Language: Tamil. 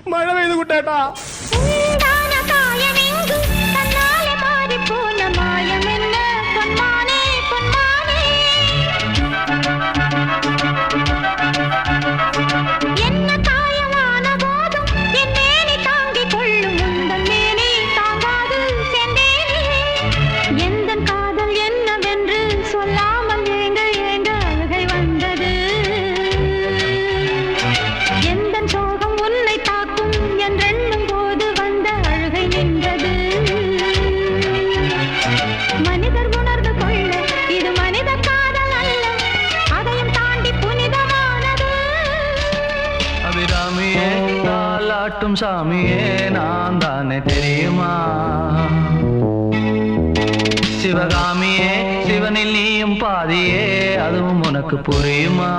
மழை பெய்து குட்டேட்டா. தாலாட்டும் சாமியே நான் தானே தெரியுமா? சிவகாமியே சிவனில் நீயும் பாதியே அதுவும் உனக்கு புரியுமா?